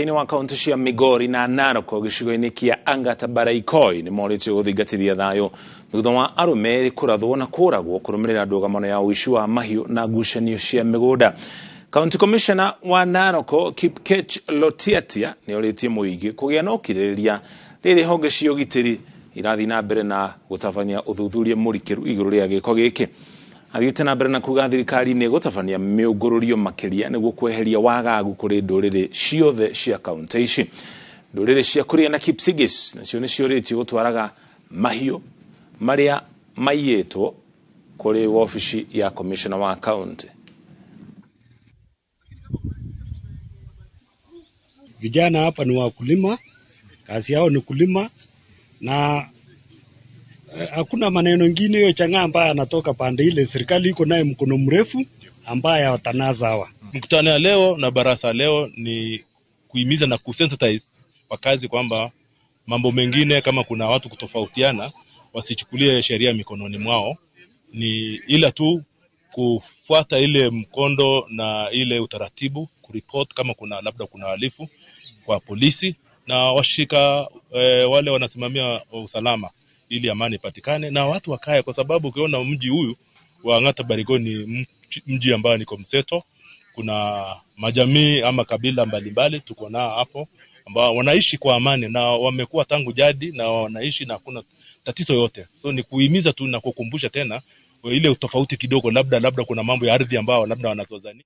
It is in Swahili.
Ini wa kaunti cia Migori na Narok gicigo-ini kia Angata Baraikoi ni morite guthingatithia thayo thutha wa arume kurathwo na kuragwo kurumirira ndũgamo ya uici wa mahiũ na ngucanio cia migunda. County Commissioner wa Narok Kipkech Lotiatia ni oritie muingi kugia na ukirĩrĩria rĩrĩ honge cia ũgitĩri irathi na mbere na gũtabania ũthuthuria mũrikĩru igũrũ rĩa gĩko gĩkĩ. Athiĩte na mbere na kuga thirikari nĩ gũtabania mĩũngũrũrio makĩria nĩguo kweheria wagagu kũrĩ ndũrĩrĩ ciothe cia kaunti ici. Ndũrĩrĩ cia Kuria na Kipsigis nacio nĩ ciũrĩtio gũtwaraga mahiũ marĩa maiyĩtwo kũrĩ wabici ya commissioner wa kaunti. Vijana hapa ni wakulima, kazi yao ni kulima na hakuna maneno mengine. Hiyo chang'aa ambaye anatoka pande ile, serikali iko naye mkono mrefu ambaye watanaza hawa. Mkutano ya leo na barasa leo ni kuhimiza na kusensitize wakazi kwamba mambo mengine kama kuna watu kutofautiana wasichukulie sheria mikononi mwao, ni ila tu kufuata ile mkondo na ile utaratibu, kuripoti kama kuna labda kuna wahalifu kwa polisi na washika wale wanasimamia usalama ili amani ipatikane na watu wakae, kwa sababu ukiona mji huyu wa Angata Baraikoi ni mji ambao niko mseto. Kuna majamii ama kabila mbalimbali tuko nao hapo ambao wanaishi kwa amani na wamekuwa tangu jadi na wanaishi na hakuna tatizo yote. So ni kuhimiza tu na kukumbusha tena ile utofauti kidogo, labda kuna mambo ya ardhi ambao labda wanazozania.